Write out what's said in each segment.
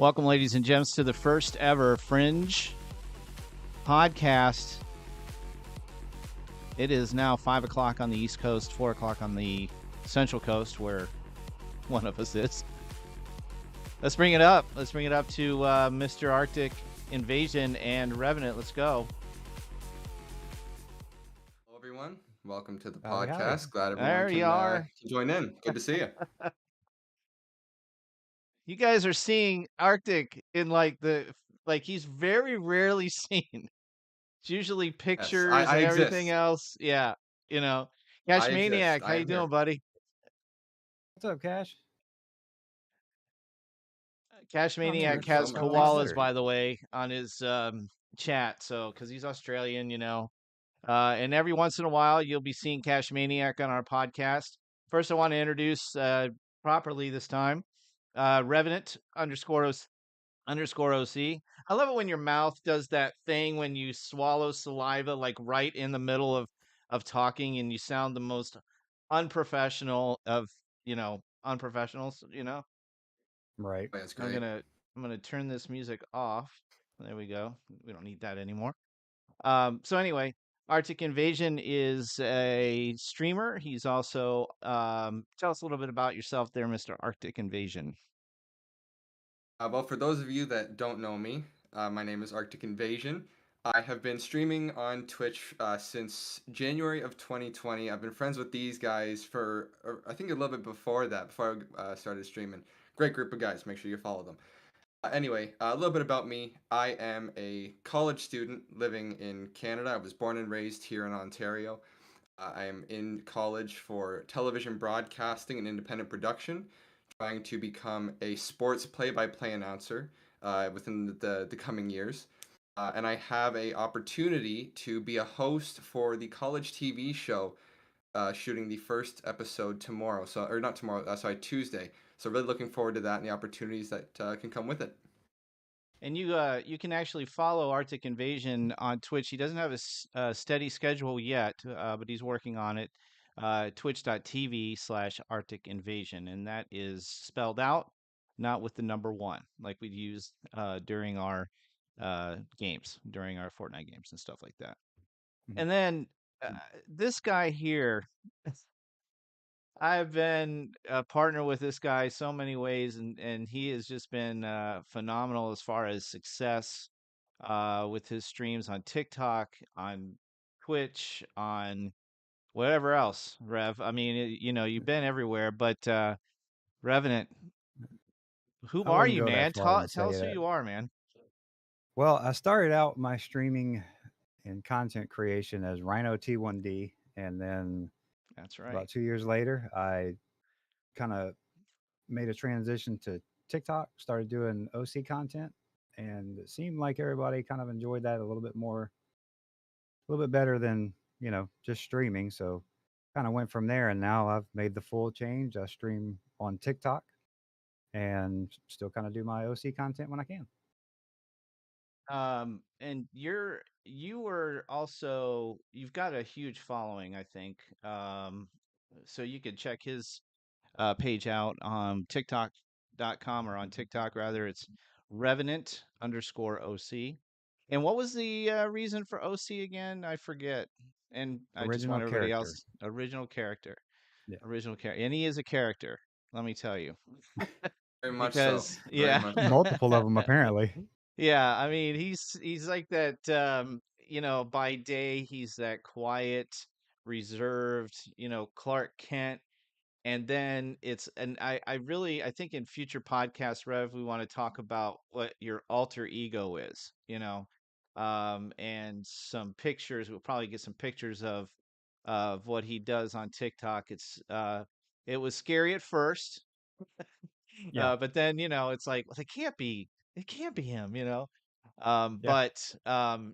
Welcome, ladies and gents, to the first ever Fringe podcast. It is now 5 o'clock on the East Coast, 4 o'clock on the Central Coast, where one of us is. Let's bring it up. Let's bring it up to Mr. Arctic Invasion and Revenant. Let's go. Hello, everyone. Welcome to the Howdy, howdy. podcast. Glad There everyone you are. can join in. Good to see you. You guys are seeing Arctic in he's very rarely seen. It's usually pictures I and everything exist. else. Yeah, Cash I Maniac, exist. how I you am doing, here. buddy? What's up, Cash? Cash I'm Maniac here. Thank you so has much. koalas, by the way, on his chat. So, because he's Australian, and every once in a while you'll be seeing Cash Maniac on our podcast. First, I want to introduce properly this time, Revenant underscore OC. I love it when your mouth does that thing when you swallow saliva like right in the middle of talking, and you sound the most unprofessional of unprofessionals. Right. That's I'm great. gonna turn this music off. There we go. We don't need that anymore. So anyway, Arctic Invasion is a streamer. He's also tell us a little bit about yourself there, Mr. Arctic Invasion. Well, for those of you that don't know me, my name is Arctic Invasion. I have been streaming on Twitch since January of 2020. I've been friends with these guys for, I think, a little bit before that, before I started streaming. Great group of guys. Make sure you follow them. Anyway, a little bit about me. I am a college student living in Canada. I was born and raised here in Ontario. I am in college for television broadcasting and independent production, trying to become a sports play-by-play announcer within the coming years. And I have a opportunity to be a host for the college TV show, shooting the first episode tomorrow. So, or not tomorrow, sorry, Tuesday. So really looking forward to that and the opportunities that can come with it. And you can actually follow Arctic Invasion on Twitch. He doesn't have a steady schedule yet, but he's working on it. Twitch.tv/Arctic Invasion, and that is spelled out, not with the number one, like we'd use during our games, during our Fortnite games and stuff like that. Mhm. And then this guy here, I've been a partner with this guy so many ways, and he has just been phenomenal as far as success with his streams on TikTok, on Twitch, on whatever else, Rev. I mean, you've been everywhere, but Revenant, who I are wouldn't you, go that man? far Tell, and tell say us who that. you are, man. Well, I started out my streaming and content creation as Rhino T1D, and then That's right. about 2 years later, I kind of made a transition to TikTok, started doing OC content, and it seemed like everybody kind of enjoyed that a little bit more, a little bit better than just streaming. So kind of went from there, and now I've made the full change. I stream on TikTok and still kind of do my OC content when I can. And you've got a huge following, I think. So you could check his page out on TikTok.com, or on TikTok rather. It's Revenant underscore OC. And what was the reason for OC again? I forget. And I just Original want everybody character. else, original character, Yeah. original character. And he is a character, let me tell you. Very much so. Because, Very yeah. much so. Multiple of them apparently. Yeah, I mean, he's like that, by day he's that quiet, reserved, Clark Kent. And then and I think in future podcasts, Rev, we want to talk about what your alter ego is, and some pictures. We'll probably get some pictures of what he does on TikTok. It was scary at first, Yeah. but then it's like, well, it can't be him. Yeah.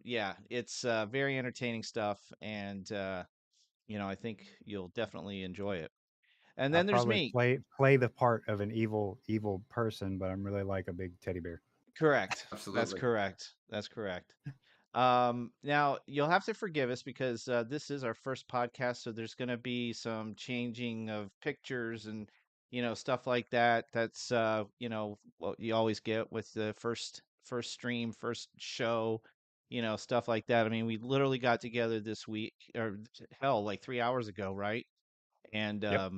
Yeah, it's very entertaining stuff, and I think you'll definitely enjoy it. And I'll then there's probably me. play the part of an evil person, but I'm really like a big teddy bear. Correct. That's Absolutely. correct. That's correct. Now you'll have to forgive us because this is our first podcast, so there's going to be some changing of pictures and stuff like that. That's what you always get with the first stream, first show, stuff like that. I mean, we literally got together this week, or hell, like 3 hours ago, right? And Yep.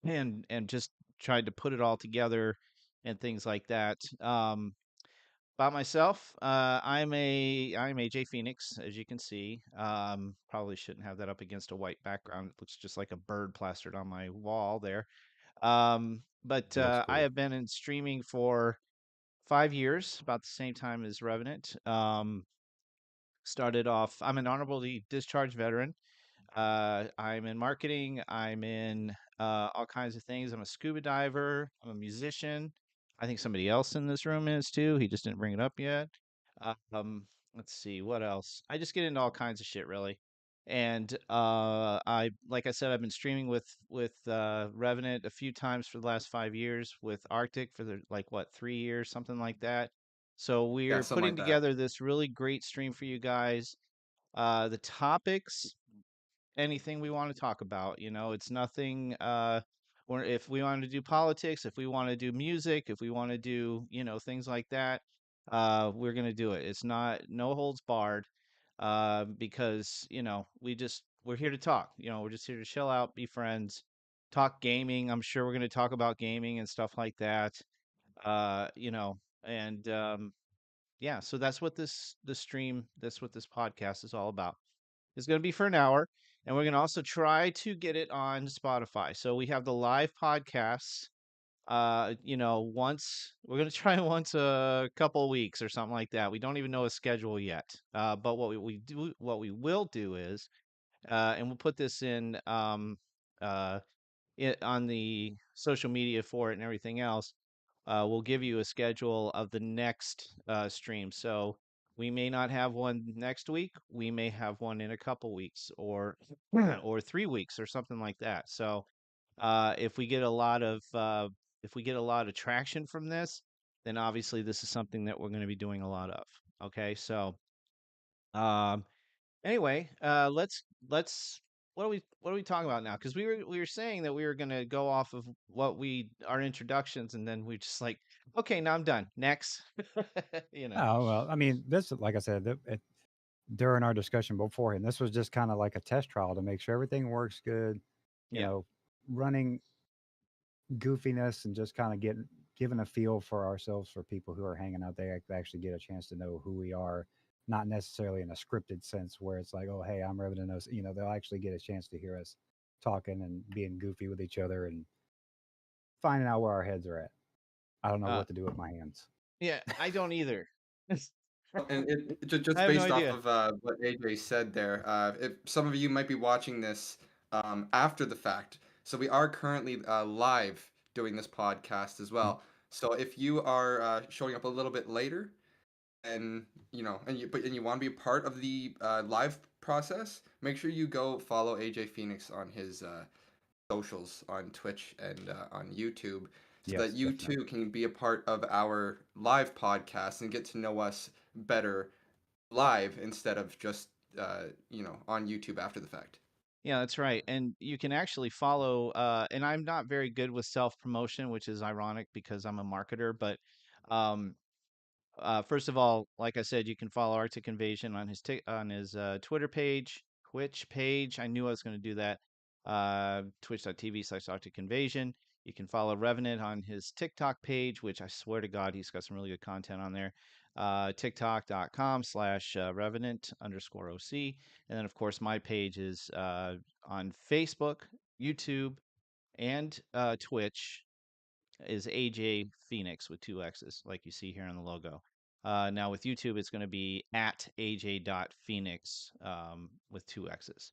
and just tried to put it all together and things like that. About myself, I'm AJ Phoenix, as you can see. Probably shouldn't have that up against a white background. It looks just like a bird plastered on my wall there. But It looks I cool. have been in streaming for 5 years, about the same time as Revenant. Started off, I'm an honorably discharged veteran. I'm in marketing. I'm in all kinds of things. I'm a scuba diver. I'm a musician. I think somebody else in this room is too. He just didn't bring it up yet. Um, let's see what else. I just get into all kinds of shit really. And like I said, I've been streaming with Revenant a few times for the last 5 years. With Arctic for the like what 3 years, something like that. So Yeah, we're something putting like that. together this really great stream for you guys. The topics, anything we want to talk about. It's nothing. Or if we want to do politics, if we want to do music, if we want to do things like that, we're gonna do it. It's not no holds barred, because we're here to talk. We're just here to chill out, be friends, talk gaming. I'm sure we're gonna talk about gaming and stuff like that. And yeah, so that's what that's what this podcast is all about. It's going to be for an hour, and we're going to also try to get it on Spotify. So we have the live podcasts. Once we're going to try once a couple of weeks or something like that. We don't even know a schedule yet. But what we will do is, and we'll put this in uh, on the social media for it and everything else. We'll give you a schedule of the next stream. So we may not have one next week. We may have one in a couple weeks, or or 3 weeks, or something like that. So if we get a lot of traction from this, then obviously this is something that we're going to be doing a lot of. Okay, so um, anyway, let's what are we talking about now? Because we were saying that we were gonna go off of what we our introductions, and then we just like, okay, now I'm done. Next, you know. Oh well, I mean, this like I said, during our discussion beforehand, this was just kind of like a test trial to make sure everything works good. You Yeah. know, running goofiness and just kind of giving a feel for ourselves for people who are hanging out there to actually get a chance to know who we are, not necessarily in a scripted sense where it's like, oh hey, I'm Revenant. They'll actually get a chance to hear us talking and being goofy with each other and finding out where our heads are at. I don't know Uh, what to do with my hands. yeah, I don't either. And I just have no based off idea. of what AJ said there, if some of you might be watching this after the fact, so we are currently live doing this podcast as Mm. well. So if you are showing up a little bit later, and and you want to be a part of the live process, make sure you go follow AJ Phoenix on his socials on Twitch and on YouTube, so that Yes, you definitely. too can be a part of our live podcast and get to know us better live instead of just on YouTube after the fact. Yeah, that's right. And you can actually follow. And I'm not very good with self promotion, which is ironic because I'm a marketer. But um, first of all, like I said, you can follow Arctic Invasion on on his Twitter page, Twitch page. I knew I was going to do that. Twitch.tv/Arctic Invasion. You can follow Revenant on his TikTok page, which I swear to God, he's got some really good content on there. TikTok.com/Revenant_OC. And then, of course, my page is on Facebook, YouTube, and Twitch is AJ Phoenix with two X's, like you see here on the logo. Now with YouTube, it's going to be at AJ.Phoenix with two X's.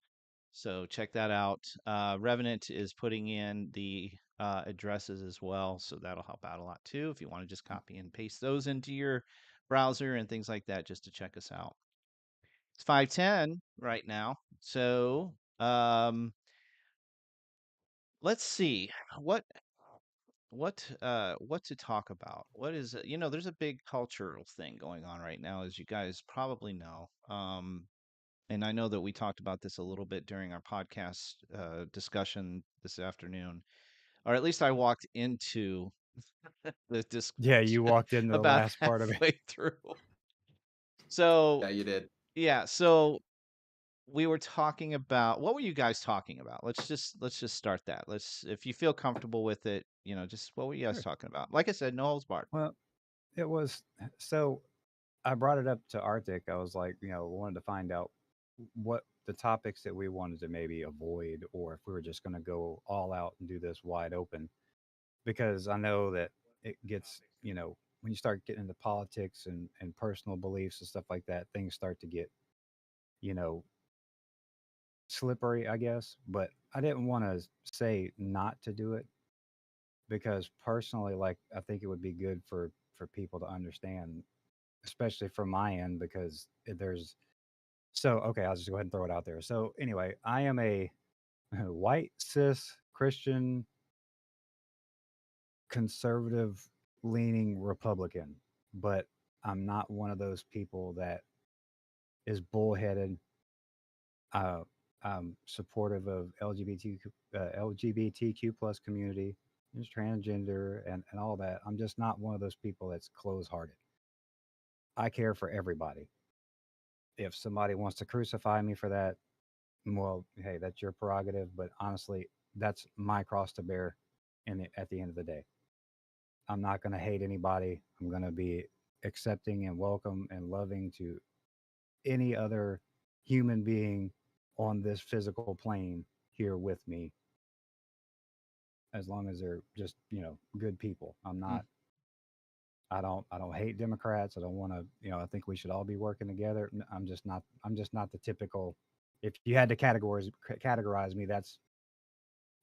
So check that out. Revenant is putting in the addresses as well, so that'll help out a lot too if you want to just copy and paste those into your browser and things like that just to check us out. It's 5:10 right now, so let's see what what to talk about. What is it? There's a big cultural thing going on right now, as you guys probably know. And I know that we talked about this a little bit during our podcast discussion this afternoon. or at least I walked into the Yeah, you discussion walked into the about last part of it. halfway through. So Yeah, you did. yeah, so we were talking about, what were you guys talking about? Let's just start that. Let's, if you feel comfortable with it, just what were you guys Sure. talking about? Like I said, no holds barred. Well, it was so I brought it up to Arctic. I was like, wanted to find out what the topics that we wanted to maybe avoid, or if we were just going to go all out and do this wide open. Because I know that it gets, when you start getting into politics and personal beliefs and stuff like that, things start to get, you know, slippery, I guess. But I didn't want to say not to do it because personally, like, I think it would be good for people to understand, especially from my end, because there's so okay. I'll just go ahead and throw it out there. So anyway, I am a white cis Christian conservative leaning Republican, but I'm not one of those people that is bullheaded. Uh, I'm supportive of LGBTQ plus community, is transgender, and all that. I'm just not one of those people that's close hearted. I care for everybody. If somebody wants to crucify me for that, well, hey, that's your prerogative. But honestly, that's my cross to bear. At the end of the day, I'm not going to hate anybody. I'm going to be accepting and welcome and loving to any other human being on this physical plane here with me, as long as they're just, good people. Mm. I don't hate Democrats. I don't want to, I think we should all be working together. I'm just not the typical, if you had to categorize me, that's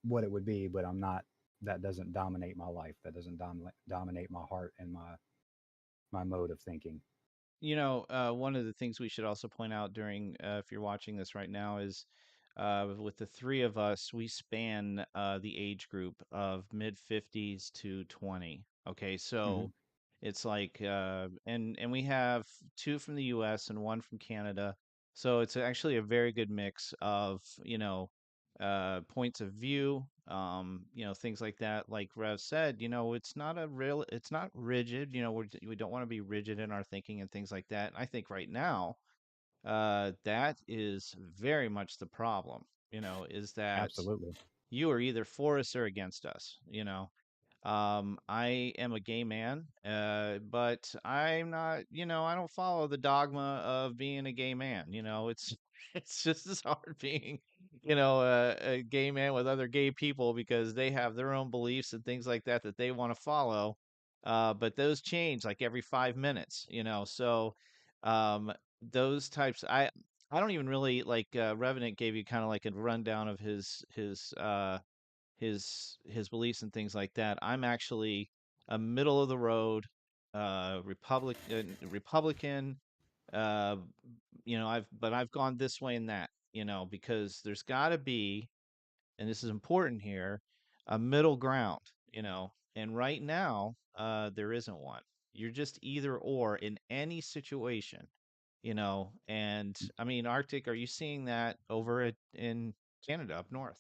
what it would be, but I'm not, that doesn't dominate my life. That doesn't dominate my heart and my mode of thinking. One of the things we should also point out during, if you're watching this right now, is with the three of us, we span the age group of mid 50s to 20. Okay, Hmm. so it's like, and we have two from the U.S. and one from Canada, so it's actually a very good mix of points of view, things like that. Like Rev said, it's not rigid. We don't want to be rigid in our thinking and things like that. And I think right now, that is very much the problem. Is that Absolutely. you are either for us or against us. I am a gay man, but I'm not, I don't follow the dogma of being a gay man. It's it's just as hard being, a gay man with other gay people because they have their own beliefs and things like that that they want to follow. But those change like every 5 minutes. So um, those types, I don't even really like. Revenant gave you kind of like a rundown of his beliefs and things like that. I'm actually a middle of the road Republican. Uh, I've gone this way and that. Because there's got to be, and this is important here, a middle ground. And right now, there isn't one. You're just either or in any situation. And I mean, Arctic, are you seeing that in Canada up north?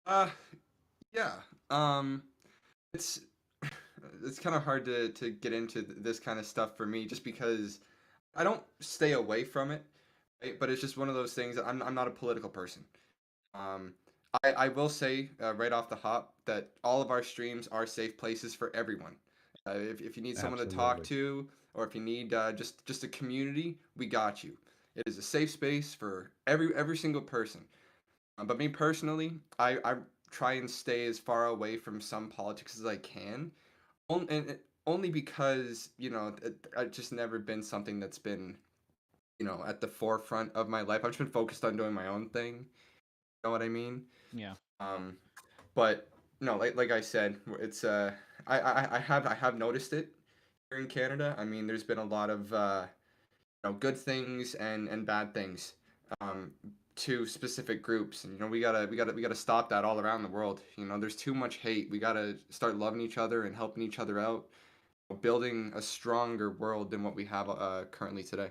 Uh, yeah. Um, it's it's kind of hard to get into this kind of stuff for me, just because I don't stay away from it, right? But it's just one of those things that I'm not a political person. Um, I will say right off the hop that all of our streams are safe places for everyone. If you need someone to talk Absolutely. to, or if you need just a community, we got you. It is a safe space for every single person. But me personally, I try and stay as far away from some politics as I can. Only because I've just never been something that's been at the forefront of my life. I've just been focused on doing my own thing. You know what I mean? Yeah. Um, but no, like I said, it's I have noticed it here in Canada. I mean, there's been a lot of good things and bad things um, to specific groups, and we gotta stop that all around the world. There's too much hate. We gotta start loving each other and helping each other out, building a stronger world than what we have currently today.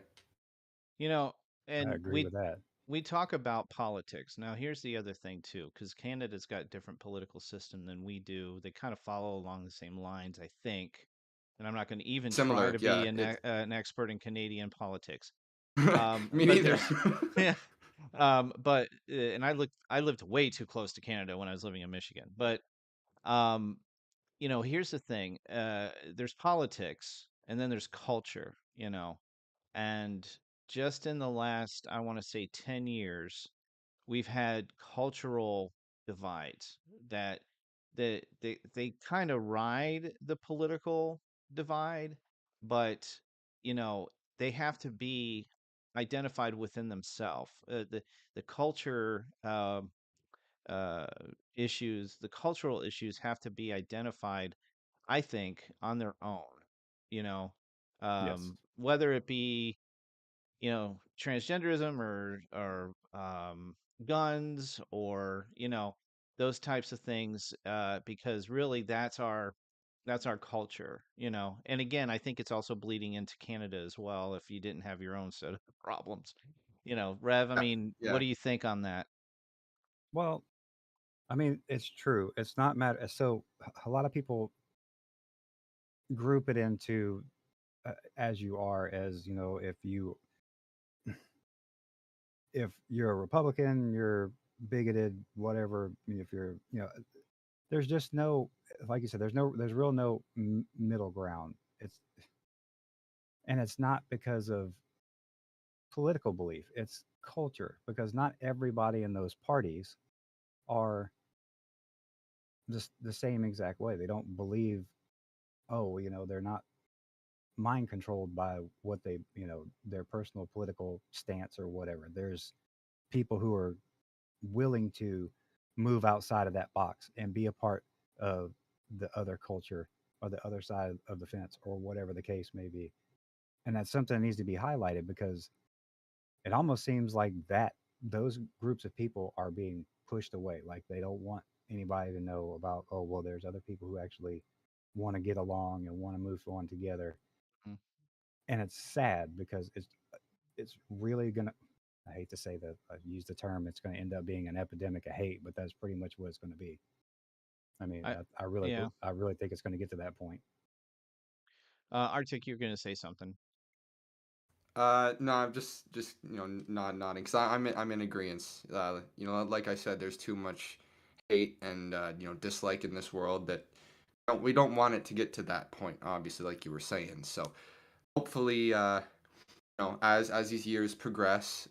You know, I and agree with that. we talk about politics. Now, here's the other thing too, because Canada's got different political system than we do. They kind of follow along the same lines, I think. And I'm not going to even try Similar, to be yeah. It's an expert in Canadian politics. me But neither. there's, yeah. And I lived way too close to Canada when I was living in Michigan. But um, here's the thing. There's politics, and then there's culture. And just in the last, I want to say, 10 years, we've had cultural divides that they kind of ride the political divide, but you know they have to be identified within themselves. The culture uh, issues, the cultural issues have to be identified, I think, on their own. You know, Yes. whether it be transgenderism or guns or those types of things, because really that's our culture. And again, I think it's also bleeding into Canada as well if you didn't have your own set of problems. Rev, I Yeah, mean, what yeah. do you think on that? Well, I mean, it's true. It's not matter. So a lot of people group it into as you are, as if you're a Republican, you're bigoted, whatever. If you're, there's just no, like you said, there's real no middle ground. And it's not because of political belief. It's culture because not everybody in those parties are just the same exact way. They don't believe, oh, they're not mind controlled by what their personal political stance or whatever. There's people who are willing to move outside of that box and be a part of the other culture or the other side of the fence or whatever the case may be. And that's something that needs to be highlighted because it almost seems like that those groups of people are being pushed away. Like they don't want anybody to know about, oh, well, there's other people who actually want to get along and want to move on together. Mm. And it's sad because it's really gonna. I hate to say that I use the term. It's going to end up being an epidemic of hate, but that's pretty much what it's going to be. I mean, I I really, Yeah. I really think it's going to get to that point. Arctic, you're going to say something. No, I'm just nodding because I'm in agreement. Like I said, there's too much hate and dislike in this world that we don't want it to get to that point. Obviously, like you were saying. So hopefully, as these years progress,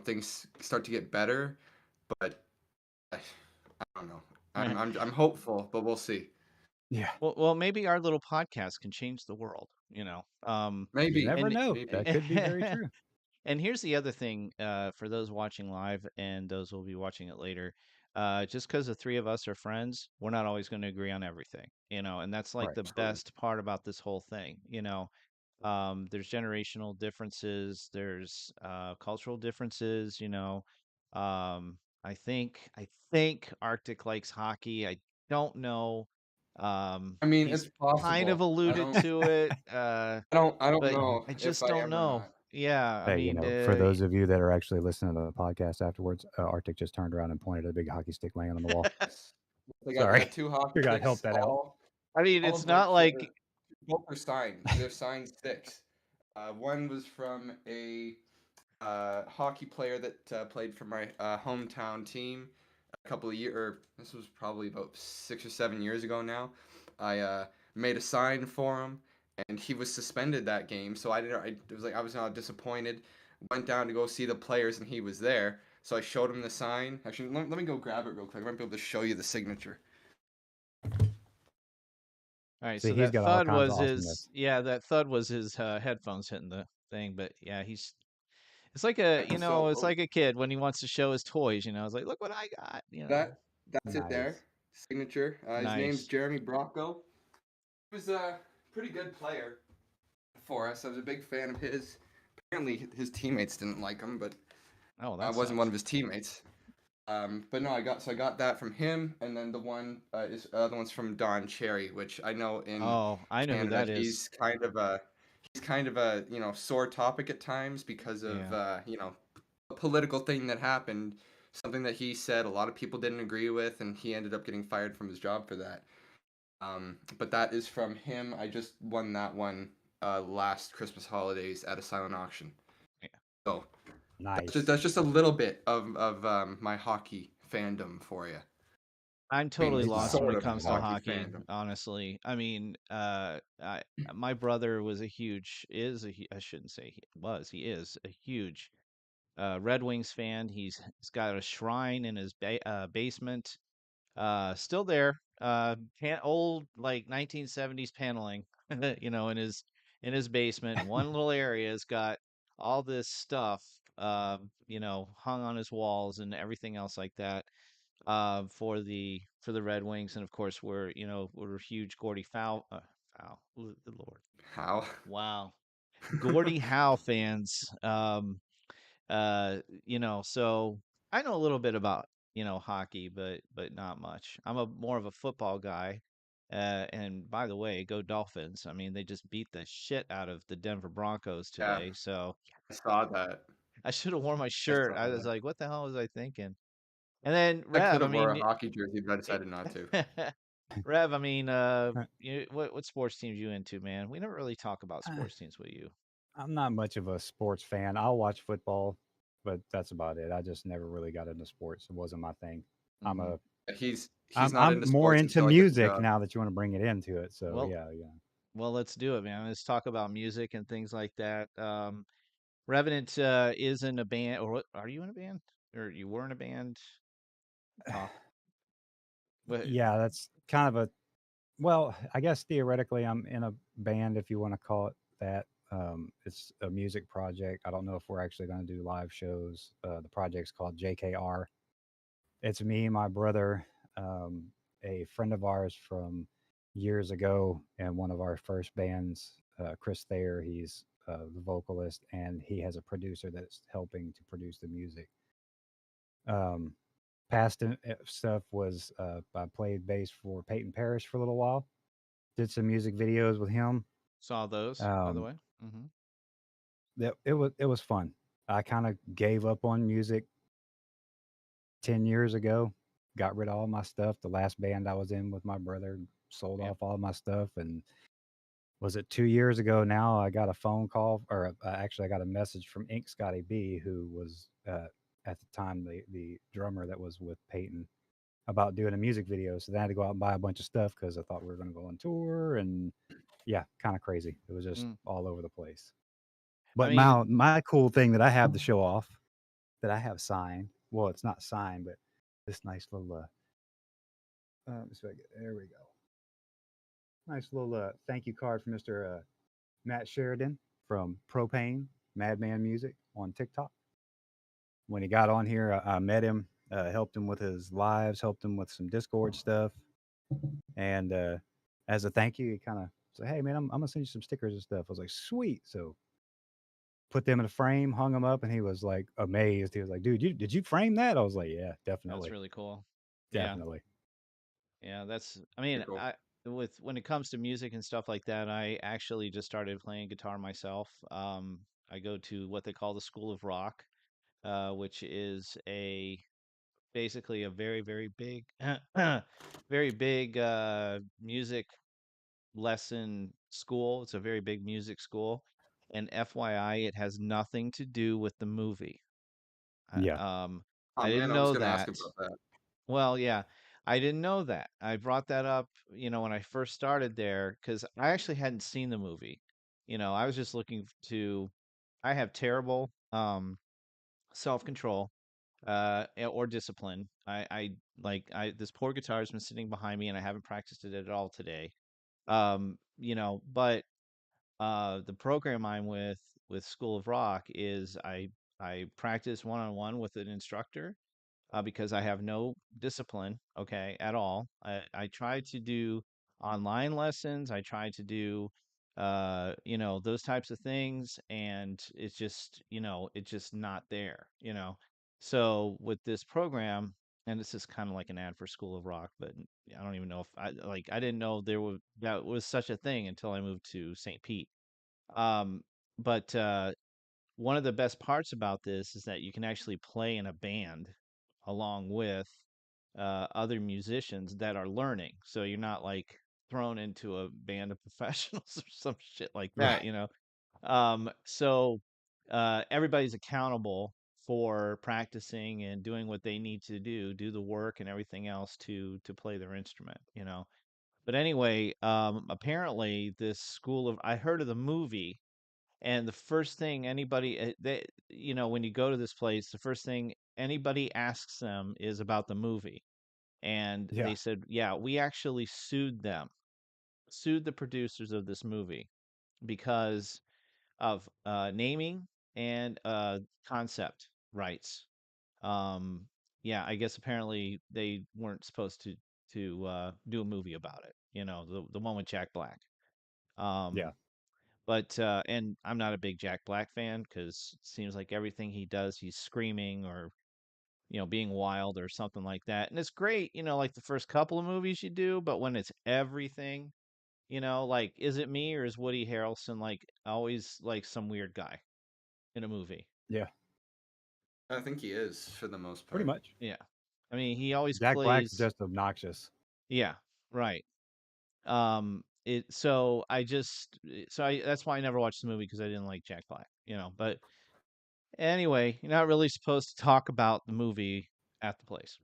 things start to get better. But I don't know. I'm hopeful, but we'll see. Yeah, Well, maybe our little podcast can change the world. you Maybe, never And know. maybe. That could be very true. and here's the other thing, for those watching live and those who will be watching it later. Just because the three of us are friends, we're not always going to agree on everything. And that's like Right. the True. best part about this whole thing. There's generational differences, there's cultural differences. I think Arctic likes hockey. I don't know. I mean, it's He's kind of possible. alluded to it, I don't but know I if just I don't am or know. not. Yeah, I Hey, mean, for those of you that are actually listening to the podcast afterwards, Arctic just turned around and pointed at a big hockey stick laying on the wall. Yes. I Sorry, got two hockey figured I'd help sticks, that out. I mean, all it's of not which like. both are signed. They're signed sticks. One was from a hockey player that played for my hometown team a couple of years, or this was probably about 6 or 7 years ago now. I made a sign for him, and he was suspended that game. So I didn't. It was like I was not disappointed. Went down to go see the players, and he was there. So I showed him the sign. Actually, let me go grab it real quick. I might be able to show you the signature. All right, See, so he's that got all thud kinds of was awesomeness. his. Yeah, that thud was his headphones hitting the thing. But yeah, he's. It's like a, Yeah, it's so like a kid when he wants to show his toys. It's like, look what I got. that's it there. Nice. Signature. His name's Nice. Jeremy Brocco. He was a pretty good player for us. I was a big fan of his. Apparently, his teammates didn't like him, but Oh, I that wasn't one sucks. of his teammates. But no, I got that from him, and then the other one's from Don Cherry, which I know in Oh, I know who Canada that is. he's kind of a sore topic at times because of Yeah. political thing that happened, something that he said a lot of people didn't agree with, and he ended up getting fired from his job for that. But that is from him. I just won that one last Christmas holidays at a silent auction. Yeah. So Nice. that's just a little bit of my hockey fandom for you. I'm I mean, totally it's lost when sort it of comes to hockey hockey, fandom. honestly. I mean, my brother was a huge, I shouldn't say he was, he is a huge Red Wings fan. He's got a shrine in his basement, still there, old like 1970s paneling, in his basement. One little area has got all this stuff, hung on his walls and everything else like that, for the Red Wings. And of course, we're huge Gordie Fowl, good Lord, How? wow, Gordie Howe fans. So I know a little bit about, hockey, but not much. I'm a more of a football guy. And by the way, go Dolphins. I mean, they just beat the shit out of the Denver Broncos Yeah, today. So I saw that. I should have worn my I shirt. saw I was that. like, what the hell was I thinking? And then I could Rev, I have wore a mean, hockey jersey, but I it, decided not to. Rev, I mean, what sports teams you into, man? We never really talk about Uh, sports teams with you. I'm not much of a sports fan. I'll watch football, but that's about it. I just never really got into sports. It wasn't my thing. I'm Hmm. a He's not I'm into more sports into until he gets a music job. now that you want to bring it into it. So Well, yeah, yeah. well, let's do it, man. Let's talk about music and things like that. Revenant is in a band, or are you in a band? Or you were in a band? Talk. What? Yeah, that's kind of a well, I guess theoretically I'm in a band if you want to call it that. It's a music project. I don't know if we're actually going to do live shows. The project's called JKR. It's me, my brother, um, a friend of ours from years ago, and one of our first bands, Chris Thayer. He's the vocalist, and he has a producer that's helping to produce the music. Um, past stuff was I played bass for Peyton Parrish for a little while. Did some music videos with him. Saw those, by the Um, way. Hmm. it was fun. I kind of gave up on music 10 years ago. Got rid of all my stuff. The last band I was in with my brother sold Yep. off all my stuff, and was it 2 years ago now? I got a phone call, or actually, I got a message from Ink Scotty B, who was at the time the drummer that was with Peyton, about doing a music video. So then I had to go out and buy a bunch of stuff because I thought we were going to go on tour, and yeah, kind of crazy. It was just Mm. all over the place. I But mean, my cool thing that I have to show off, that I have signed. Well, it's not signed, but this nice little so there we go. Nice little thank you card from Mr. Matt Sheridan from Propane Madman Music on TikTok. When he got on here, I met him, helped him with his lives, helped him with some Discord stuff, and as a thank you, he kind of said, "Hey man, I'm gonna send you some stickers and stuff." I was like, "Sweet!" So put them in a frame, hung them up, and he was like amazed. He was like, "Dude, did you frame that?" I was like, "Yeah, that's definitely, really cool. Yeah. definitely." Yeah, I mean, Pretty cool. when it comes to music and stuff like that, I actually just started playing guitar myself. I go to what they call the School of Rock, which is basically a very, very big, very big music lesson school. It's a very big music school. And FYI, it has nothing to do with the movie. Yeah, Oh I man, didn't I was know gonna ask that. about that. Well, yeah, I didn't know that. I brought that up, when I first started there, because I actually hadn't seen the movie. I was just looking I have terrible self-control, or discipline. This poor guitar has been sitting behind me and I haven't practiced it at all today. But the program I'm with School of Rock is I practice one-on-one with an instructor, because I have no discipline, okay, at all. I try to do online lessons. I try to do, those types of things, and it's just not there. So with this program, and this is kind of like an ad for School of Rock, but I don't even know if I didn't know that was such a thing until I moved to St. Pete. Um, but one of the best parts about this is that you can actually play in a band along with other musicians that are learning. So you're not like thrown into a band of professionals or some shit like that, Right. you know. So everybody's accountable for practicing and doing what they need to do the work and everything else to play their instrument, you know. But anyway, apparently this school of I heard of the movie, and the first thing anybody they you know when you go to this place, the first thing anybody asks them is about the movie, and Yeah. they said, yeah, we actually sued the producers of this movie because of naming and concept rights. Um, yeah, I guess apparently they weren't supposed to do a movie about it. You know, the one with Jack Black. Yeah. Um, but and I'm not a big Jack Black fan because it seems like everything he does, he's screaming or being wild or something like that. And it's great, like the first couple of movies you do, but when it's everything, like is it me or is Woody Harrelson like always like some weird guy in a movie? Yeah. I think he is for the most Pretty part. much. Yeah. I mean, he always Jack Black's plays. just obnoxious. Yeah, right. It so I just so I that's why I never watched the movie because I didn't like Jack Black, But anyway, you're not really supposed to talk about the movie at the place,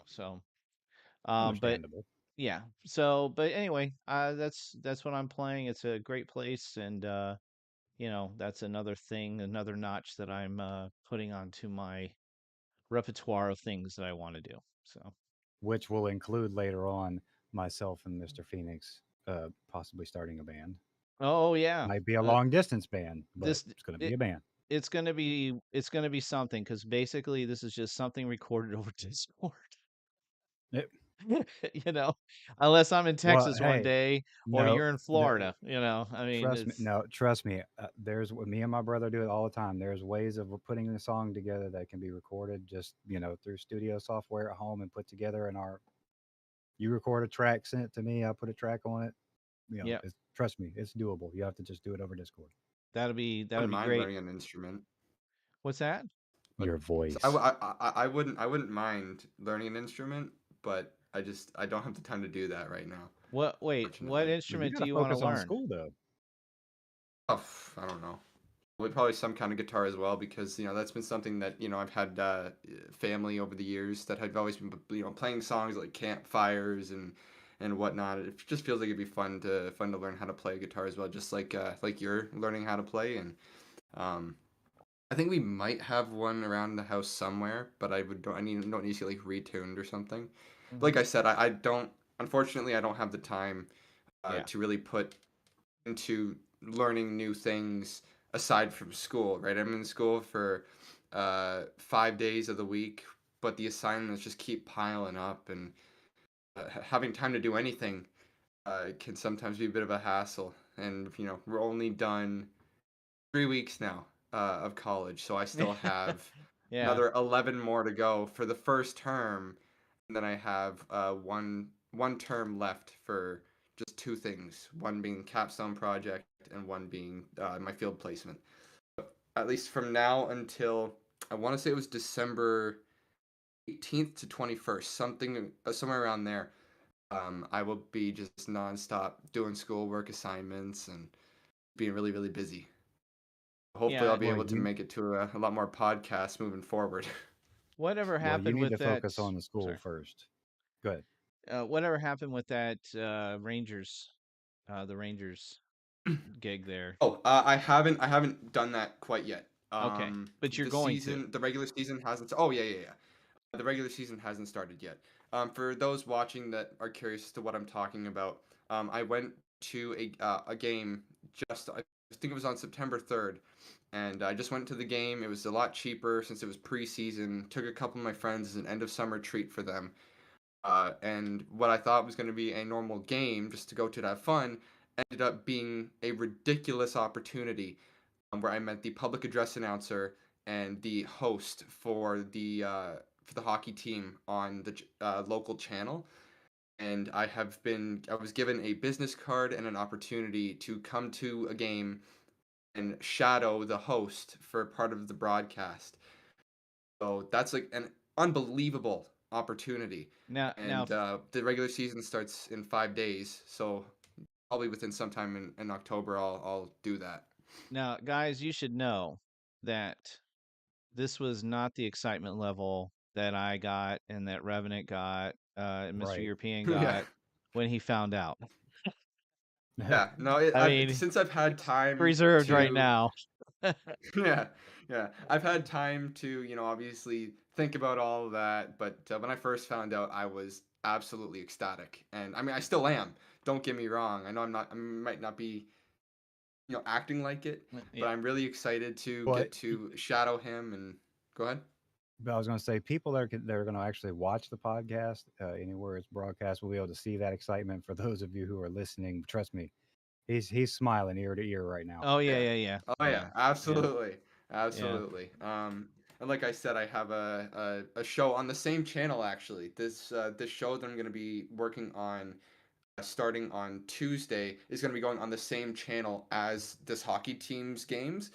So, but Understandable. yeah. So, but anyway, that's what I'm playing. It's a great place, and that's another thing, another notch that I'm putting onto my repertoire of things that I want to do. So, Which will include later on myself and Mr. Phoenix possibly starting a band. oh yeah, Might be a uh, long distance band, but this it's going to be it, a band. it's gonna be something because basically this is just something recorded over Discord. It, you know, unless I'm in well, Texas one hey, day or no, you're in there, Florida. I mean, trust me. it's No, trust me. There's me and my brother do it all the time. There's ways of putting the song together that can be recorded just through studio software at home and put together in our. You record a track, send it to me. I put a track on it. yeah, Trust me, it's doable. You have to just do it over Discord. I that'll wouldn't be mind great. learning an instrument, What's that? but Your so voice. I wouldn't mind learning an instrument, but I don't have the time to do that right now, What? Wait, what fortunately. Well, you instrument got do to you want to focus on learn? school though. Oh, I don't know. Well, probably some kind of guitar as well because that's been something that I've had family over the years that have always been playing songs like campfires and whatnot. It just feels like it'd be fun to learn how to play guitar as well, just like you're learning how to play. And um, I think we might have one around the house somewhere, but I don't need to get like retuned or something. But Hmm. like I said, I don't, unfortunately I don't have the time Yeah, to really put into learning new things aside from school, right? I'm in school for 5 days of the week, but the assignments just keep piling up, and having time to do anything can sometimes be a bit of a hassle. And we're only done 3 weeks now of college, so I still have yeah, another 11 more to go for the first term, and then I have one term left for just two things, one being capstone project and one being my field placement. At least from now until I want to say it was December 18th to 21st, something somewhere around there. I will be just nonstop doing schoolwork assignments and being really really busy. Hopefully, I'll yeah. be Well, able to you make it to a lot more podcasts moving forward. Whatever well you happened need with to that? focus on the school Sorry. first. Good. Whatever happened with that Rangers, the Rangers gig there? I haven't done that quite yet. Okay, but you're The going to. season, the regular season hasn't. Oh yeah, yeah, yeah. The regular season hasn't started yet. For those watching that are curious as to what I'm talking about, I went to a game just I think it was on September 3rd, and I just went to the game. It was a lot cheaper since it was preseason. Took a couple of my friends as an end of summer treat for them. And what I thought was going to be a normal game just to go to have fun ended up being a ridiculous opportunity where I met the public address announcer and the host for the hockey team on the local channel. And I was given a business card and an opportunity to come to a game and shadow the host for part of the broadcast. So that's like an unbelievable opportunity. Now, And the regular season starts in 5 days, so probably within sometime in October I'll do that. now, guys, you should know that this was not the excitement level that I got and that Revenant got, and Mr. Right. European Yeah. got when he found out. Yeah, no, I mean, since I've had it's time preserved right to, now. yeah, yeah, I've had time to, obviously think about all of that. But when I first found out, I was absolutely ecstatic, and I mean, I still am. Don't get me wrong. I know I might not be, acting like it, but Yeah. I'm really excited to but get to shadow him. And go ahead. but I was going to say, people that are going to actually watch the podcast anywhere it's broadcast will be able to see that excitement. For those of you who are listening, trust me, he's smiling ear to ear right now. Oh yeah, Yeah. yeah, yeah, Oh yeah, yeah, yeah, absolutely, yeah. absolutely. And like I said, I have a show on the same channel actually. This show that I'm gonna be working on starting on Tuesday is gonna be going on the same channel as this hockey team's games.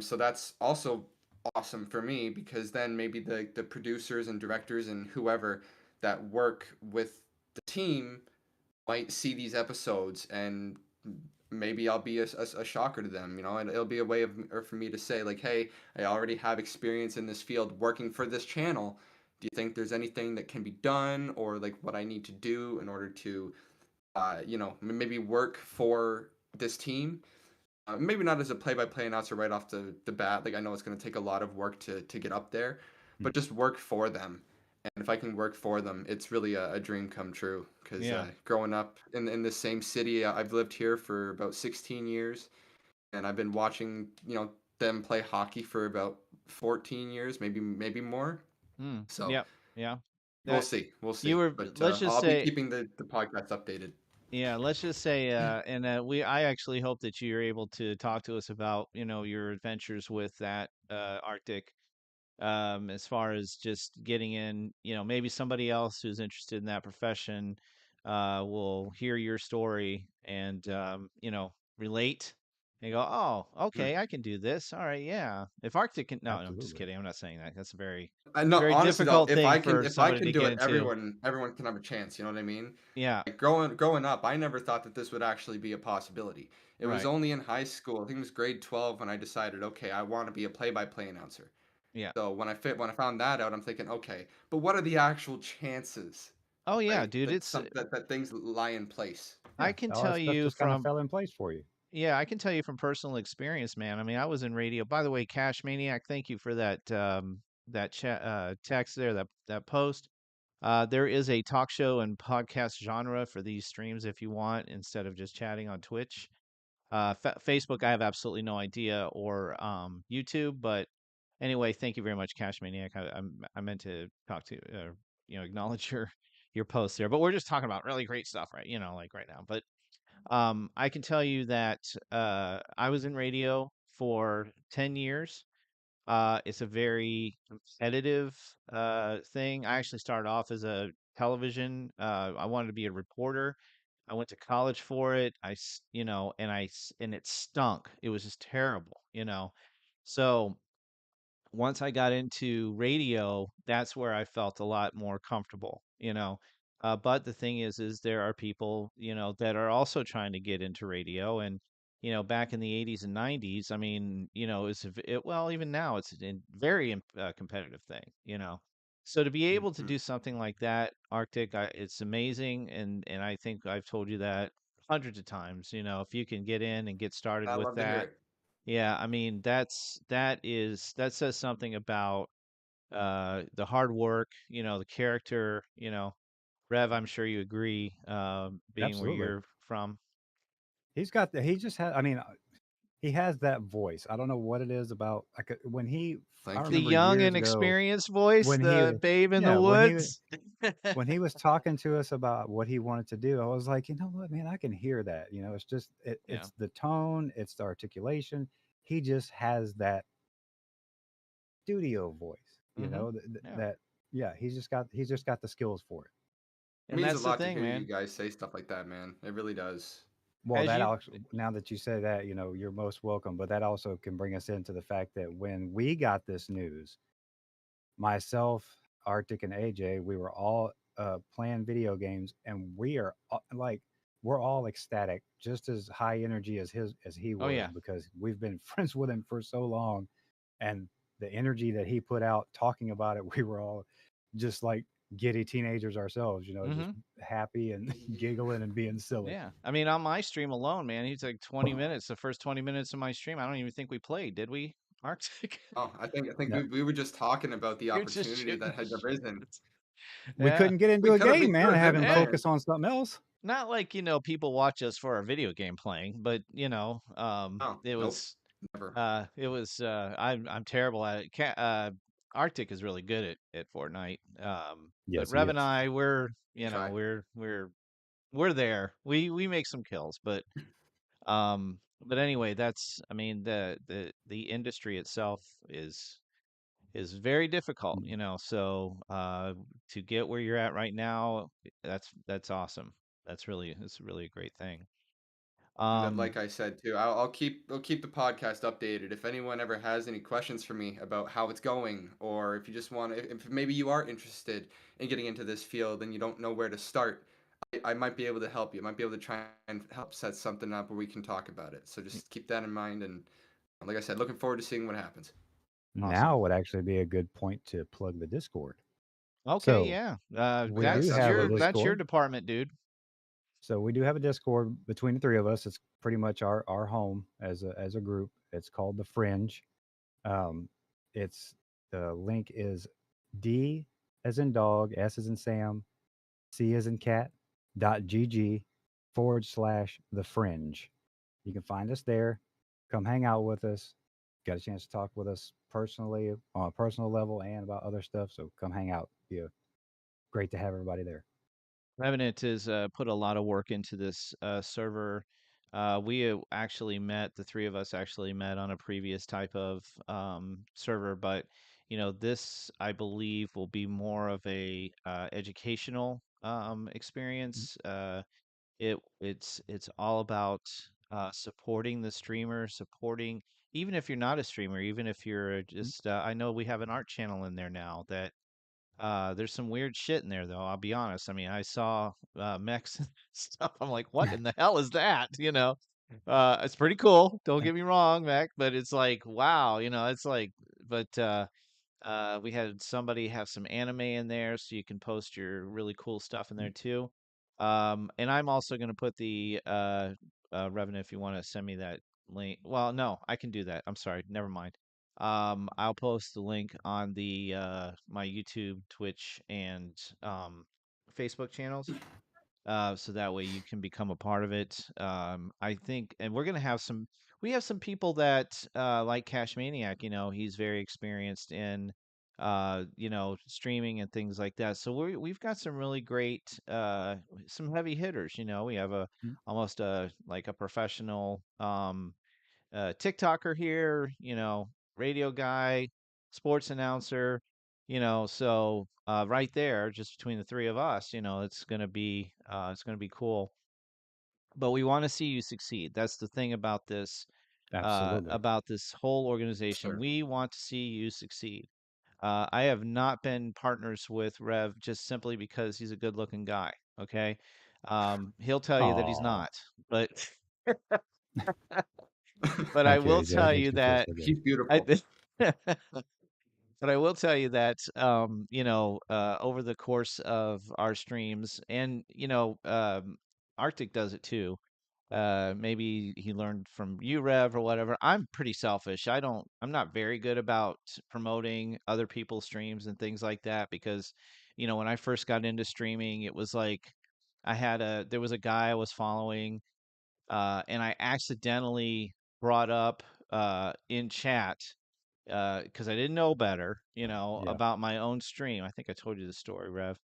So that's also awesome for me because then maybe the producers and directors and whoever that work with the team might see these episodes and maybe I'll be a shocker to them, and it'll be a way of or for me to say like, hey, I already have experience in this field working for this channel. Do you think there's anything that can be done or like what I need to do in order to, maybe work for this team? Maybe not as a play-by-play announcer right off the bat. Like I know it's going to take a lot of work to get up there, Hmm. but just work for them. And if I can work for them, it's really a dream come true. Because Yeah. growing up in the same city, I've lived here for about 16 years, and I've been watching them play hockey for about 14 years, maybe more. Mm. So Yep. Yeah. we'll That see, we'll you see. were. But Let's just I'll be say. keeping the podcast updated. Yeah. Let's just say. And I actually hope that you're able to talk to us about your adventures with that Arctic. As far as just getting in, maybe somebody else who's interested in that profession will hear your story and, relate and go, oh, Yeah. okay, I can do this. All right, yeah. If Arctic can, no, I'm just Absolutely. kidding. I'm not saying that. That's a very, No, very honestly though, difficult thing for if I somebody can to do get it, into. everyone can have a chance. You know what I mean? Yeah, Like growing up, I never thought that this would actually be a possibility. It was right. only in high school, I think it was grade 12, when I decided, okay, I want to be a play-by-play announcer. Yeah. So when I found that out, I'm thinking, okay, but what are the actual chances, Oh, yeah, right? dude. That things lie in place. I Yeah, can all that tell stuff you just kind of from, fell in place for you. yeah, I can tell you from personal experience, man. I mean, I was in radio. By the way, Cash Maniac, thank you for that chat text there, that post. There is a talk show and podcast genre for these streams if you want, instead of just chatting on Twitch. Facebook, I have absolutely no idea, or YouTube. But anyway, thank you very much, Cash Maniac. I meant to talk to acknowledge your post there. But we're just talking about really great stuff, right? Like right now. But I can tell you that I was in radio for 10 years. It's a very competitive thing. I actually started off as a television. I wanted to be a reporter. I went to college for it. And it stunk. It was just terrible. So once I got into radio, that's where I felt a lot more comfortable. But the thing is there are people, that are also trying to get into radio. And, back in the 80s and 90s, I mean, well, even now it's a very competitive thing. So to be able to Mhm. do something like that, Arctic, it's amazing. And I think I've told you that hundreds of times, if you can get in and get started I with love to hear that. it. Yeah, I mean that says something about the hard work, the character. Rev, I'm sure you agree, being where Absolutely. you're from. He just had, I mean, he has that voice. I don't know what it is about. I Thank The you. remember young years and ago experienced voice, when he, the babe in the yeah, woods. when he was talking to us about what he wanted to do, I was like, you know what, man, I can hear that. It's just Yeah. it's the tone, it's the articulation. He just has that studio voice. Mm-hmm. Yeah. That yeah, he's just got the skills for it. It And means a that's the lot to thing, hear you man. guys say stuff like that, man. It really does. Well, As that you, also, now that you say that, you're most welcome. But that also can bring us into the fact that when we got this news, myself, Arctic, and AJ, we were all playing video games, and like we're all ecstatic, just as high energy as he oh was, yeah, because we've been friends with him for so long, and the energy that he put out talking about it, we were all just like giddy teenagers ourselves, just mm-hmm. happy and giggling and being silly. Yeah. I mean, on my stream alone, man, he's like 20 minutes. The first 20 minutes of my stream, I don't even think we played, did we, Arctic? Oh, I think No, we were just talking about the You're just opportunity shooting that the had shit. arisen. we Yeah. couldn't get into We a could have game, we man, could and have have been him Yeah. playing. focus on something else. Not like, people watch us for our video game playing, but Oh, it nope, was never. I'm terrible at it. Arctic is really good at Fortnite. But Yes, he Rev and is. I, we're, Try. we're there. We make some kills, but anyway, that's I mean the industry itself is very difficult, Mm. so to get where you're at right now, that's awesome. It's really a great thing. And then, Um like I said too, I'll keep the podcast updated. If anyone ever has any questions for me about how it's going, or if you just want, if maybe you are interested in getting into this field and you don't know where to start, I might be able to help you. I might be able to try and help set something up where we can talk about it. So just keep that in mind. And like I said, looking forward to seeing what happens. awesome. Now would actually be a good point to plug the Discord. Okay, So yeah. Oh we do yes, have a absolutely. That's your Discord. department, dude. So we do have a Discord between the three of us. It's pretty much our home as a group. It's called the Fringe. Um, it's the link is D as in dog, S as in Sam, C as in cat, .gg / the Fringe. You can find us there. Come hang out with us. Got a chance to talk with us personally on a personal level and about other stuff. So come hang out. Be great to have everybody there. Revenant has put a lot of work into this server. Actually met, the three of us actually met on a previous type of server, but this I believe will be more of a educational experience. It's all about supporting the streamer, supporting even if you're not a streamer, even if you're just. I know we have an art channel in there now that there's some weird shit in there, though. I'll be honest. I mean, I saw mechs and stuff. I'm like, what in the hell is that? It's pretty cool. Don't get me wrong, mech, but it's like, wow. It's like, but we had somebody have some anime in there, so you can post your really cool stuff in there too. And I'm also going to put the Revenant if you want to send me that link. Well, no, I can do that. I'm sorry. Never mind. I'll post the link on the my YouTube, Twitch, and Facebook channels, so that way you can become a part of it. I think, and we're gonna have some. We have some people that like Cash Maniac. He's very experienced in streaming and things like that. So we've got some really great some heavy hitters. We have a almost a like a professional TikToker here, radio guy, sports announcer, so right there, just between the three of us, it's gonna be cool. But we want to see you succeed. That's the thing Absolutely. about this whole organization. Sure. We want to see you succeed. I have not been partners with Rev just simply because he's a good-looking guy. Okay, he'll tell you that he's Oh, not, but but I okay, will AJ, that tell makes you me feel that so good. He's I beautiful. but I will tell you that over the course of our streams, and Arctic does it too. Maybe he learned from you, Rev, or whatever. I'm pretty selfish. I'm not very good about promoting other people's streams and things like that because, when I first got into streaming, it was like there was a guy I was following, and I accidentally brought up in chat because I didn't know better, Yeah. about my own stream. I think I told you the story, Rev.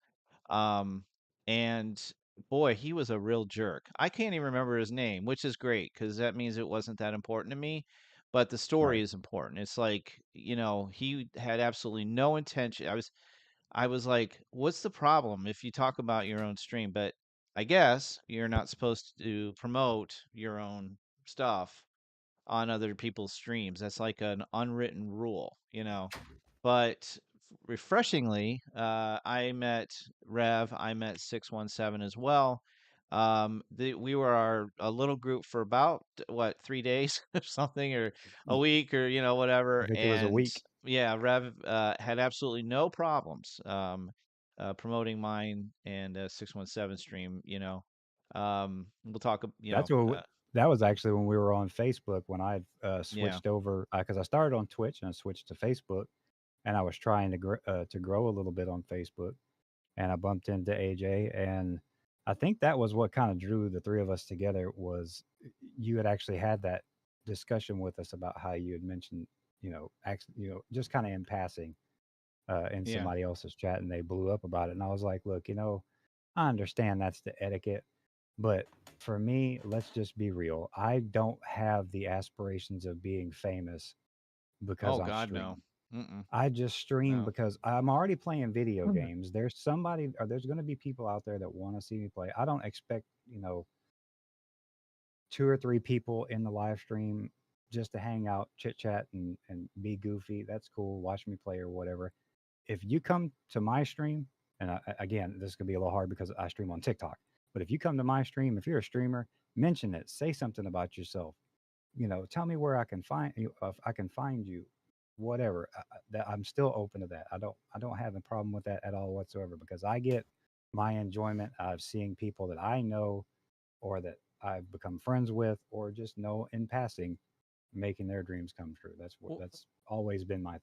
Um, and boy, he was a real jerk. I can't even remember his name, which is great because that means it wasn't that important to me. But the story Right. is important. It's like, he had absolutely no intention. I was like, what's the problem if you talk about your own stream? But I guess you're not supposed to promote your own stuff on other people's streams. That's like an unwritten rule, you know. But refreshingly, I met Rev, I met 617 as well. We were a little group for about what 3 days or something, or a Mm, week, or whatever. I think it was a And week. yeah, Rev had absolutely no problems promoting mine and 617 stream. We'll talk. That's what that was actually when we were on Facebook when I Yeah, switched over because I started on Twitch and I switched to Facebook and I was trying to grow a little bit on Facebook and I bumped into AJ and I think that was what kind of drew the three of us together was you had actually had that discussion with us about how you had mentioned just kind of in passing in yeah. somebody else's chat and they blew up about it and I was like, look, I understand that's the etiquette, but for me, let's just be real. I don't have the aspirations of being famous because Oh I'm God, no. streaming. Mm-mm. I just stream No. because I'm already playing video games. There's somebody or there's going to be people out there that want to see me play. I don't expect, two or three people in the live stream just to hang out, chit chat, and be goofy. That's cool. Watch me play or whatever. If you come to my stream, and again, this could be a little hard because I stream on TikTok, but if you come to my stream, if you're a streamer, mention it. Say something about yourself. Tell me where I can find you. If I can find you, whatever. I'm still open to that. I don't have a problem with that at all whatsoever because I get my enjoyment out of seeing people that I know or that I've become friends with or just know in passing making their dreams come true. Well, That's always been my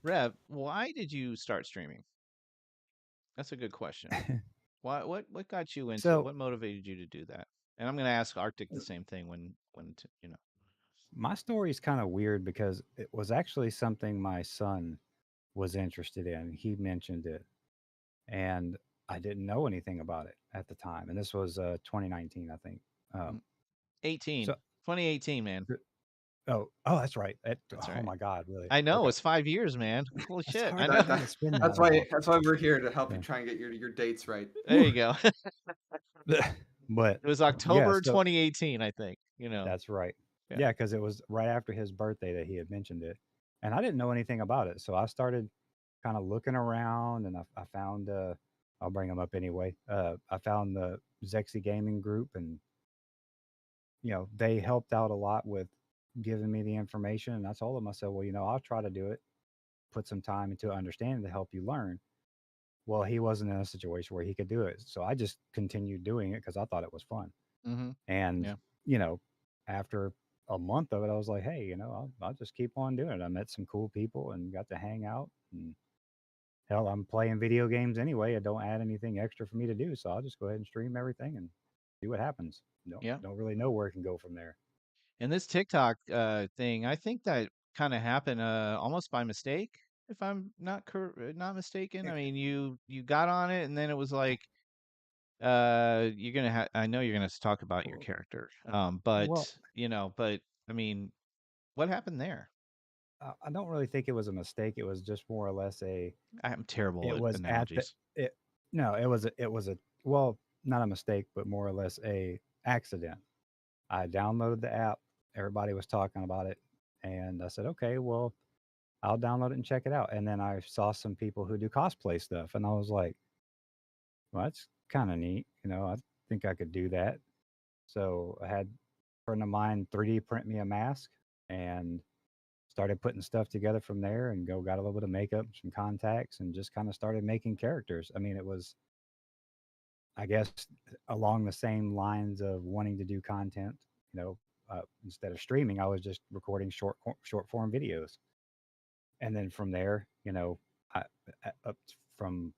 Rev, why did you start streaming? That's a good question. thing. Why? What got you into it? So What motivated you to do that? And I'm going to ask Arctic the same thing when. my story is kind of weird because it was actually something my son was interested in. He mentioned it, and I didn't know anything about it at the time. And this was 2019, I think. Mm, Um, so, 18, 2018, man. oh, that's right. That's Oh right. my God, really? I know Okay, it's 5 years, man. Holy that's shit! hard. I I know. think it's been that That's long. why we're here to help you Yeah. try and get your dates right. There Whew. you go. But It was yeah, October so 2018, I think. that's right. Yeah. Yeah, because it was right after his birthday that he had mentioned it, and I didn't know anything about it. So I started kind of looking around, and I found. I'll bring them up anyway. I found the Zexy Gaming Group, and they helped out a lot with giving me the information. And I told them, I said, well, I'll try to do it, put some time into understanding to help you learn. Well, he wasn't in a situation where he could do it, so I just continued doing it because I thought it was fun. Mm-hmm. And Yeah. you know, after a month of it, I was like, hey, I'll just keep on doing it. I met some cool people and got to hang out. And hell, I'm playing video games anyway. It don't add anything extra for me to do, so I'll just go ahead and stream everything and see what happens. Yeah. Don't really know where it can go from there. And this TikTok thing, I think that kind of happened almost by mistake, if I'm not mistaken. I Eh, mean, you got on it, and then it was like, you're gonna have. I know you're gonna talk about your character, Well, but I mean, what happened there? I don't really think it was a mistake. It was just more or less a. I'm terrible It at was at the. analogies. It no, it was a well, not a mistake, but more or less a accident. I downloaded the app. Everybody was talking about it, and I said, okay, well, I'll download it and check it out. And then I saw some people who do cosplay stuff, and I was like, well, that's kind of neat. I think I could do that. So I had a friend of mine 3D print me a mask and started putting stuff together from there and got a little bit of makeup, some contacts, and just kind of started making characters. I mean, it was, I guess, along the same lines of wanting to do content. Instead of streaming, I was just recording short form videos, and then from there, I, up from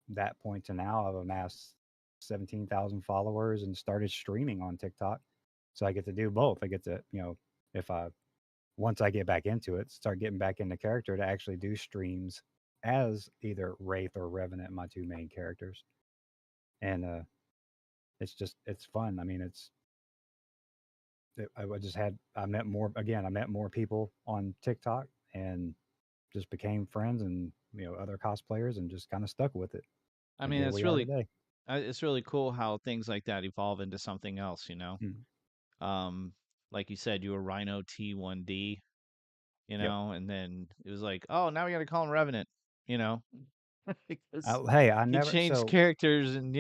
that point to now, I've amassed 17,000 followers and started streaming on TikTok. So I get to do both. I get to, if I once I get back into it, start getting back into character to actually do streams as either Wraith or Revenant, my two main characters. And it's fun. I mean, I met more people on TikTok and just became friends and, other cosplayers and just kind of stuck with it. I And mean, here it's we are really today. It's really cool how things like that evolve into something else, you know. Mhm. Um, like you said, you were Rhino T1D, you Yep. know, and then it was like, oh, now we got to call him Revenant, you know, because Hey, I he never. changed So characters, and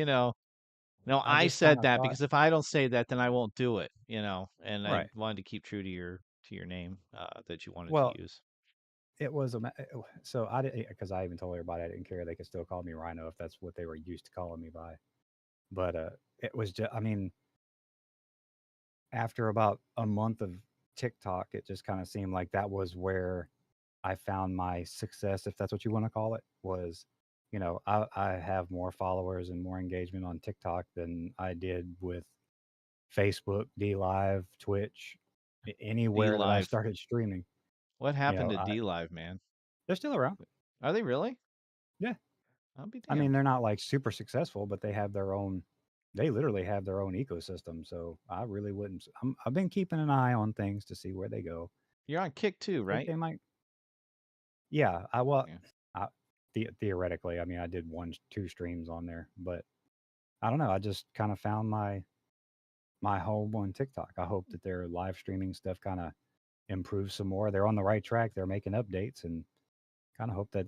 no, I I just kind said of that thought, because if I don't say that, then I won't do it, and I right. wanted to keep true to your name that you wanted to Well, use. it was so I didn't, because I even told everybody I didn't care. They could still call me Rhino if that's what they were used to calling me by. But it was just, I mean, after about a month of TikTok, it just kind of seemed like that was where I found my success, if that's what you want to call it. Was, I have more followers and more engagement on TikTok than I did with Facebook, D Live, Twitch, D anywhere that I Live. started streaming. What You happened know, to I D Live, man? They're still around. Are they really? Yeah. I'll be I mean, damned. they're not like super successful, but they have their own. They literally have their own ecosystem. So I really wouldn't. I've been keeping an eye on things to see where they go. You're on Kick too, I think right? they might. Yeah. Yeah. I, theoretically, I mean, I did one, two streams on there, but I don't know. I just kind of found my home on TikTok. I hope that their live streaming stuff kind of improves some more. They're on the right track. They're making updates, and kind of hope that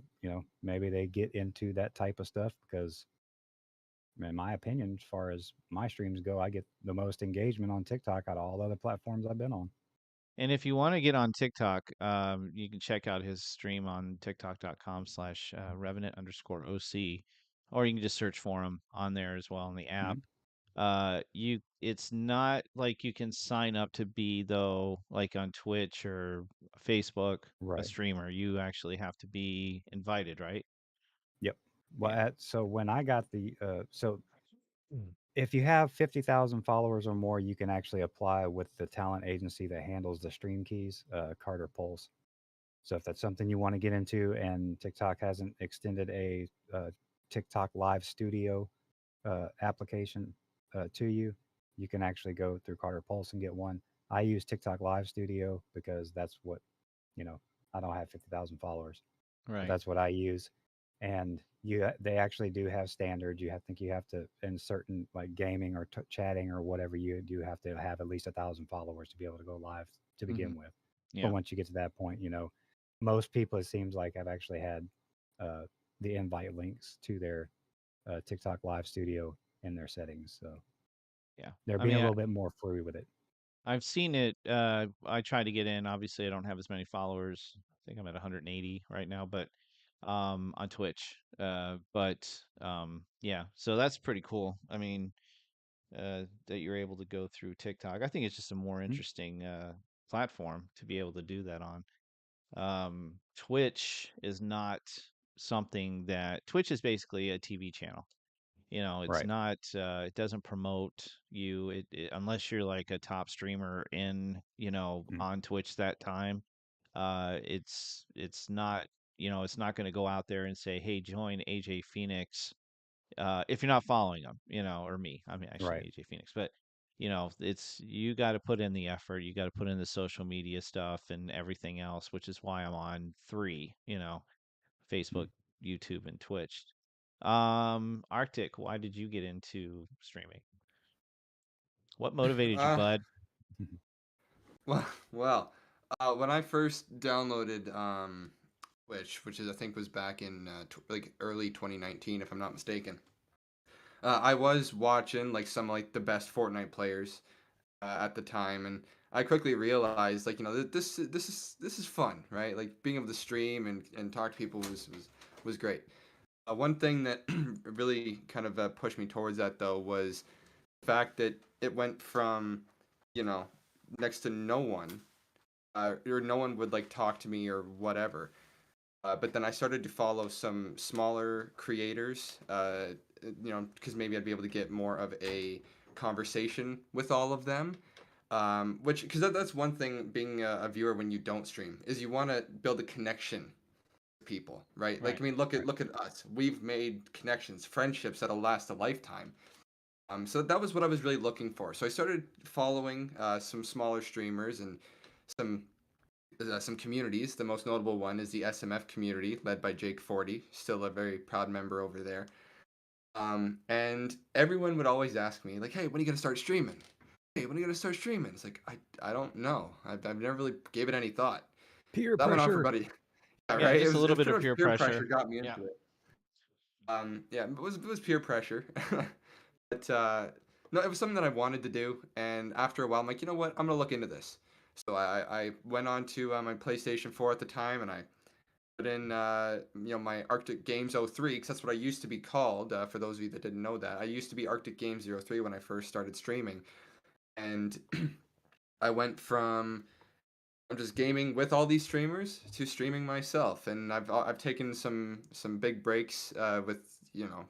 maybe they get into that type of stuff because in my opinion, as far as my streams go, I get the most engagement on TikTok out of all other platforms I've been on. And if you want to get on TikTok, you can check out his stream on TikTok.com/Revenant_OC, or you can just search for him on there as well in the app. Mhm. It's not like you can sign up to be though, like on Twitch or Facebook, a Right. streamer. You actually have to be invited, right? Yep. Well, Yeah. so when I got so Mm. if you have 50,000 followers or more, you can actually apply with the talent agency that handles the stream keys, Carter Pulse. So if that's something you want to get into, and TikTok hasn't extended a TikTok Live Studio application to you, you can actually go through Carter Pulse and get one. I use TikTok Live Studio because that's what, you know, I don't have 50,000 followers, but Right. that's what I use. And they actually do have standards. You have to, in certain like gaming or chatting or whatever, you do have to have at least 1,000 followers to be able to go live to Hmm. begin with. But Yeah. once you get to that point, most people, it seems like, have actually had uh, the invite links to their TikTok Live Studio in their settings. So Yeah. they're I being a mean, little bit more free with it. I've seen it. I tried to get in. Obviously, I don't have as many followers. I think I'm at 180 right now, but on Twitch. Yeah, so that's pretty cool. I mean, that you're able to go through TikTok. I think it's just a more Mhm. interesting platform to be able to do that on. Twitch is not something that Twitch is basically a TV channel. It's Right. not it doesn't promote you unless you're like a top streamer in, Mhm. on Twitch that time. It's not, it's not going to go out there and say, "Hey, join AJ Phoenix." If you're not following them, or me. I mean, actually Right. AJ Phoenix, but it's you got to put in the effort. You got to put in the social media stuff and everything else, which is why I'm on three, Facebook, Mhm. YouTube, and Twitch. Arctic, why did you get into streaming? What motivated you, Uh, bud? well, when I first downloaded which is I think was back in like early 2019, if I'm not mistaken. I was watching like some like the best Fortnite players at the time, and I quickly realized like this is fun, right? Like being able to stream and talk to people was great. One thing that really kind of pushed me towards that though was the fact that it went from you know next to no one or no one would like talk to me or whatever. But then I started to follow some smaller creators, because maybe I'd be able to get more of a conversation with all of them. Which, because that's one thing being a viewer when you don't stream, is you want to build a connection with people, right? Like, Right. I mean, look at Right. look at us. We've made connections, friendships that'll last a lifetime. So that was what I was really looking for. So I started following some smaller streamers and some some communities. The most notable one is the SMF community, led by Jake 40, still a very proud member over there. And everyone would always ask me, like, "Hey, when are you gonna start streaming? Hey, when are you gonna start streaming?" It's like I don't know. I've never really gave it any thought. Peer That went on for pressure. about yeah, Yeah, right. just a It little was bit of pretty much peer peer pressure pressure. got me Yeah. into it. Yeah, it was peer pressure, but no, it was something that I wanted to do. And after a while, I'm like, you know what? I'm gonna look into this. So I went on to my PlayStation 4 at the time, and I put in my Arctic Games 03 because that's what I used to be called. For those of you that didn't know that, I used to be Arctic Games 03 when I first started streaming, and I went from I'm just gaming with all these streamers to streaming myself, and I've taken some big breaks with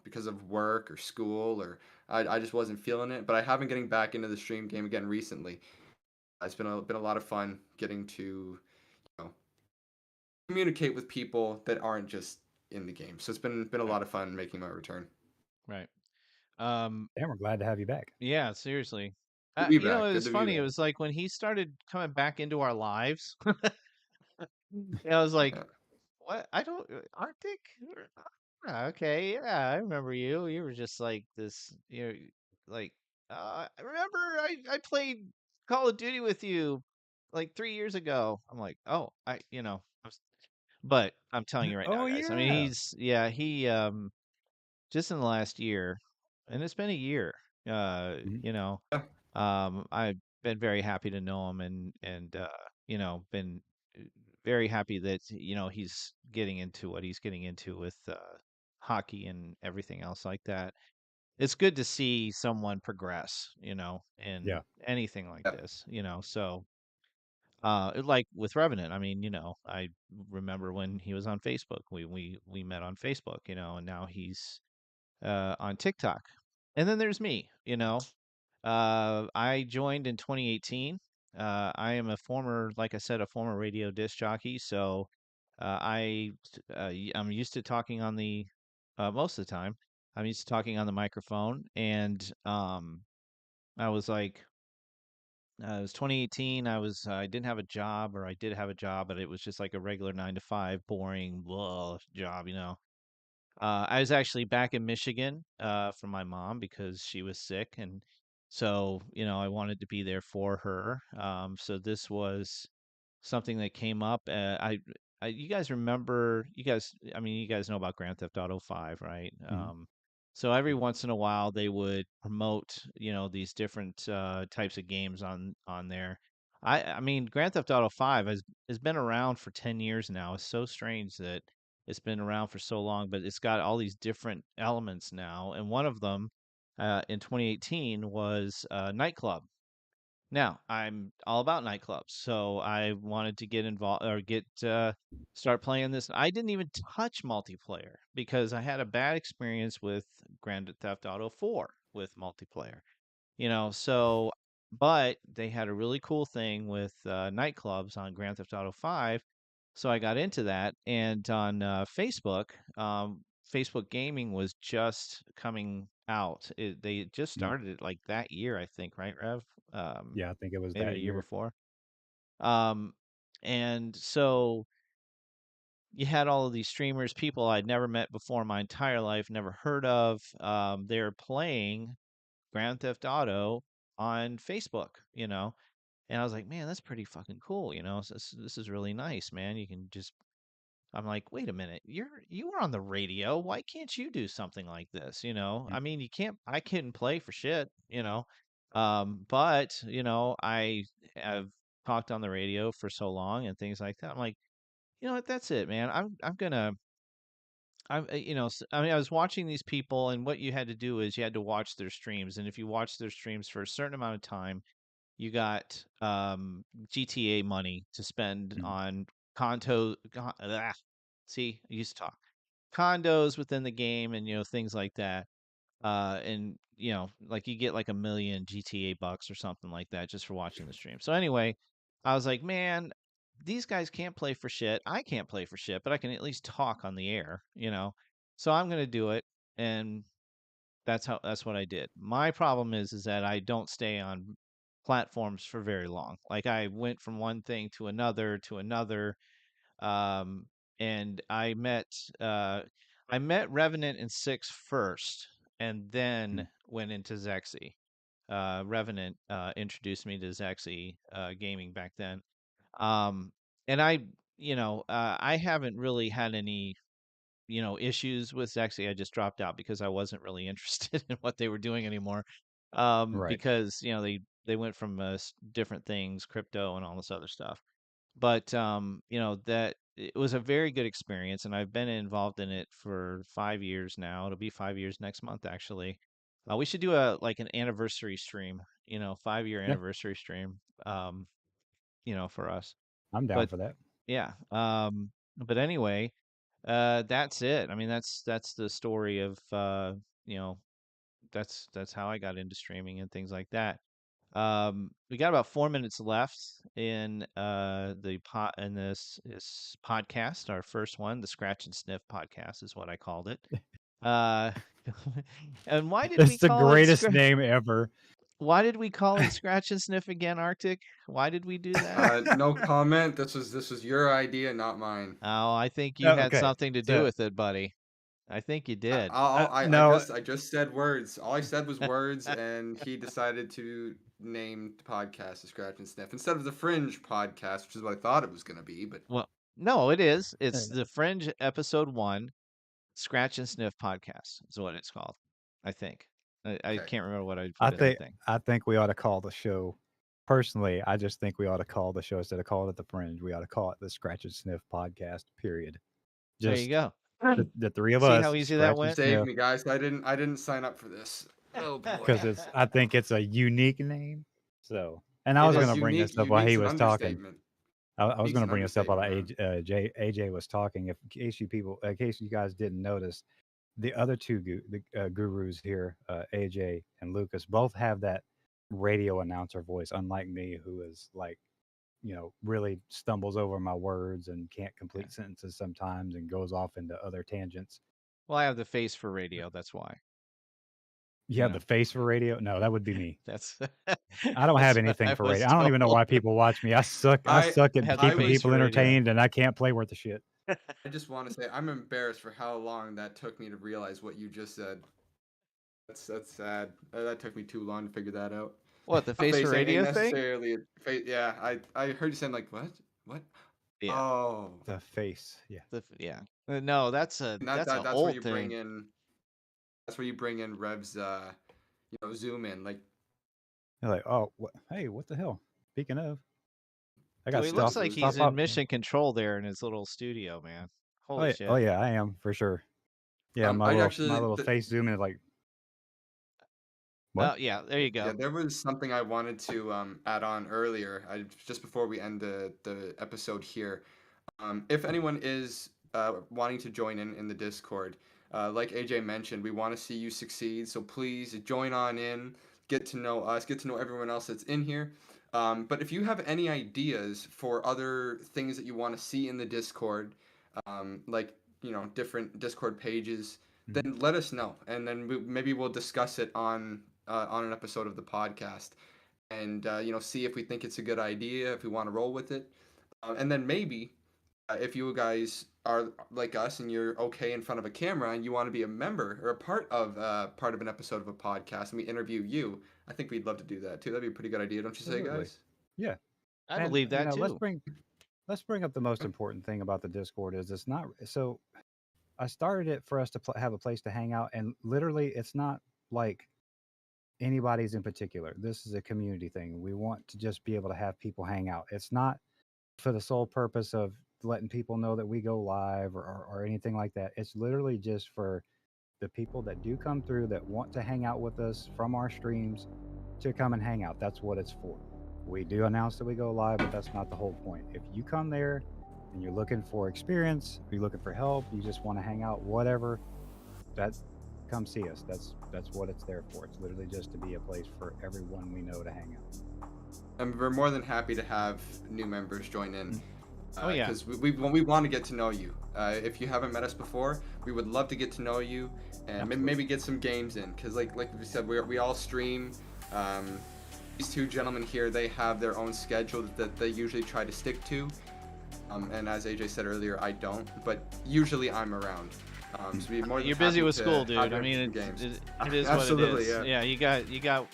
because of work or school or I just wasn't feeling it, but I have been getting back into the stream game again recently. It's been a lot of fun getting to know communicate with people that aren't just in the game. So it's been a Right. lot of fun making my return. Right. Um, And we're glad to have you back. yeah, seriously. Good to be You know, back. it Good was to be funny. It back. was like when he started coming back into our lives, I was like, Yeah. what? I don't Arctic? Okay, yeah, I remember you. You were just like this, like I remember I played Call of Duty with you like 3 years ago. I'm like, oh, but I'm telling you right now, Oh guys. I mean, yeah. he just in the last year, and it's been a year. Uh, Mhm. you know, Yeah. I've been very happy to know him, and been very happy that he's getting into what he's getting into with hockey and everything else like that. It's good to see someone progress, in Yeah. anything like Yeah. this, so like with Revenant, I mean, I remember when he was on Facebook. We met on Facebook, and now he's on TikTok. And then there's me, I joined in 2018. I am a former, like I said, a former radio disc jockey. So I'm used to talking on the most of the time. I'm used to talking on the microphone, and I was like, it was 2018. I didn't have a job, or I did have a job, but it was just like a regular 9 to 5, boring blah, job, I was actually back in Michigan for my mom because she was sick, and so I wanted to be there for her. So this was something that came up. You guys remember? I mean, you guys know about Grand Theft Auto 5, right? Mhm. So every once in a while they would promote, these different types of games on there. I mean, Grand Theft Auto 5 has been around for 10 years now. It's so strange that it's been around for so long, but it's got all these different elements now, and one of them in 2018 was nightclub. Now, I'm all about nightclubs, so I wanted to get involved or start playing this. I didn't even touch multiplayer because I had a bad experience with Grand Theft Auto 4 with multiplayer. So but they had a really cool thing with nightclubs on Grand Theft Auto 5, so I got into that. And on Facebook Gaming was just coming out. They just Yep. started it like that year, I think, right, Rev? Um, Yeah, I think it was Maybe a that year year. before. Um, and so you had all of these streamers, people I'd never met before in my entire life, never heard of. They're playing Grand Theft Auto on Facebook, and I was like, man, that's pretty fucking cool, So this is really nice, man. You can just I'm like, wait a minute, you were on the radio. Why can't you do something like this? Mm. I mean, I couldn't play for shit, but I have talked on the radio for so long and things like that. I'm like, you know what, that's it, man. I'm gonna I mean, I was watching these people, and what you had to do is you had to watch their streams, and if you watch their streams for a certain amount of time, you got GTA money to spend Mhm. on see, I used to talk condos within the game, and things like that. And like you get like 1 million GTA bucks or something like that just for watching the stream. So anyway, I was like, man, these guys can't play for shit. I can't play for shit, but I can at least talk on the air. So I'm gonna do it, and that's what I did. My problem is that I don't stay on platforms for very long. Like I went from one thing to another, um, and uh, I met Revenant in 6 first, and then went into Zexy. Revenant introduced me to Zexy gaming back then. Um, and I haven't really had any, issues with Zexy. I just dropped out because I wasn't really interested in what they were doing anymore. Right. Because they went from different things, crypto and all this other stuff. But that it was a very good experience, and I've been involved in it for 5 years now. It'll be 5 years next month, actually. We should do an anniversary stream, 5 year Yeah, anniversary stream, for us. I'm down But for that. yeah, but anyway, that's it. I mean, that's the story of you know, that's how I got into streaming and things like that. We got about 4 minutes left in this podcast. Our first one, the Scratch and Sniff podcast, is what I called it. Uh, and why did we It's the call it greatest name ever. Why did we call it Scratch and Sniff again, Arctic? Why did we do that? No comment. This was your idea, not mine. Oh, I think you Oh, had okay, something to do so with it, buddy. I think you did. no, I just said words. All I said was words, and he decided to name the podcast the Scratch and Sniff instead of the Fringe podcast, which is what I thought it was gonna be. But Well, no, it is. uh, It's the Fringe episode 1, Scratch and Sniff podcast is what it's called. I think. I okay, can't remember what I I put in the think thing. I think we ought to call the show. Personally, I just think we ought to call the show instead of calling it the Fringe. We ought to call it the Scratch and Sniff podcast. Period. There you Just go. the three of See how us, easy that Scratch and went? save Sniff, me, guys. I didn't sign up for this. Oh boy, because it's. I think it's a unique name. So, and I It was going is. to bring this up while Unique's he an was talking. understatement. I was Unique's going to an bring this up while understatement, man. AJ was talking. In case you guys didn't notice, the other two gurus here, AJ and Lucas, both have that radio announcer voice, unlike me, who is like, really stumbles over my words and can't Yeah. complete sentences sometimes and goes off into other tangents. Well, I have the face for radio. That's why. You You have know, the face for radio? No, that would be me. that's I don't have that's what anything I for was radio. I don't even know told. why people watch me. I suck. I I suck I at have the I keeping face was people for radio. entertained, and I can't play worth of shit. I just want to say I'm embarrassed for how long that took me to realize what you just said. That's sad. That took me too long to figure that out. What, the Not face for face ain't radio thing? necessarily a face. Yeah, I heard you saying like what? What? Yeah. Oh, The face, yeah. Yeah. No, that's a and that's a that's where old you bring thing. in. That's where you bring in Rev's. Zoom in. Like They're like, oh, hey, what the hell? Speaking of, I So got he looks stuff. like was. he's Stuff in up. mission control there in his little studio, man. Oh Holy yeah, oh shit. yeah, I am for sure. Yeah, my I little face zoom in is like what? Oh, yeah, there you Yeah, go. there was something I wanted to add on earlier. Just before we end the episode here. If anyone is wanting to join in the Discord, like AJ mentioned, we want to see you succeed. So please join on in, get to know us, get to know everyone else that's in here. But if you have any ideas for other things that you want to see in the Discord, like different Discord pages, Mhm. then let us know, and then maybe we'll discuss it on an episode of the podcast, and see if we think it's a good idea, if we want to roll with it, and then maybe if you guys are like us and you're okay in front of a camera and you want to be a member or a part of an episode of a podcast and we interview you, I think we'd love to do that too. That'd be a pretty good idea, don't you say, Absolutely. guys? Yeah, I and believe that too. let's bring up the most important thing about the Discord is it's not so. I started it for us to have a place to hang out, and literally, it's not like anybody's in particular. This is a community thing. We want to just be able to have people hang out. It's not for the sole purpose of letting people know that we go live or anything like that. It's literally just for the people that do come through that want to hang out with us from our streams to come and hang out. That's what it's for. We do announce that we go live, but that's not the whole point. If you come there and you're looking for experience, you're looking for help, you just want to hang out, whatever, that's come see us. That's what it's there for. It's literally just to be a place for everyone we know to hang out. And we're more than happy to have new members join in. Oh, yeah. Because we want to get to know you. If you haven't met us before, we would love to get to know you and Absolutely. maybe get some games in. Because like we said, we all stream. These two gentlemen here, they have their own schedule that they usually try to stick to. And as AJ said earlier, I don't. But usually I'm around. So be more than You're busy happy with to school, have dude. you I in mean, some games. it is what it Absolutely, is. yeah. Yeah,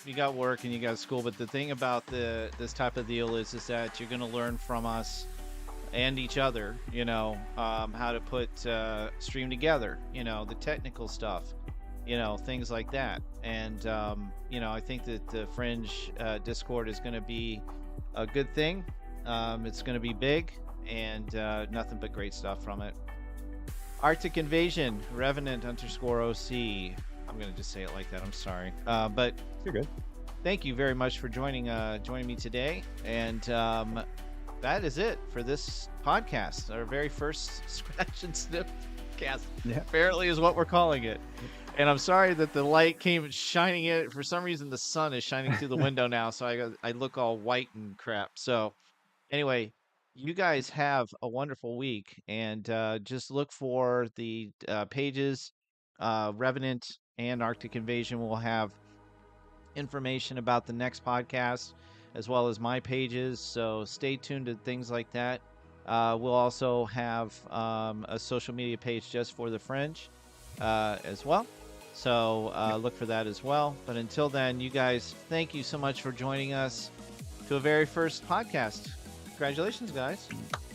you got work and you got school, but the thing about this type of deal is that you're gonna learn from us and each other. How to put stream together. The technical stuff. Things like that. And I think that the Fringe Discord is gonna be a good thing. It's gonna be big and nothing but great stuff from it. Arctic Invasion, Revenant _OC. I'm gonna just say it like that. I'm sorry, but You're good. thank you very much for joining me today. And that is it for this podcast. Our very first Scratch and Sniff cast. Yeah. Apparently, is what we're calling it. And I'm sorry that the light came shining in. For some reason, the sun is shining through the window now, so I look all white and crap. So anyway, you guys have a wonderful week, and just look for the pages. Revenant and Arctic Invasion will have information about the next podcast, as well as my pages. So stay tuned to things like that. We'll also have a social media page just for the Fringe as well. So look for that as well. But until then, you guys, thank you so much for joining us to a very first podcast. Congratulations, guys.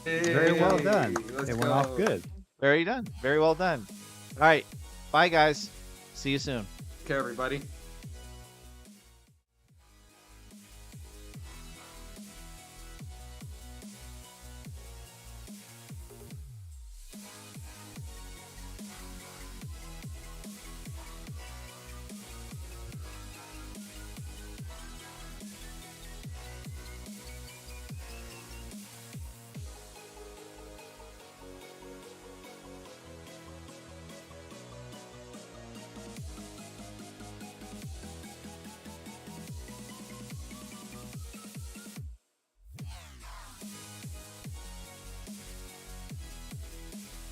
Very well done. Let's It went go. off good. Very done. Very well done. All right. Bye, guys. See you soon. Okay, everybody.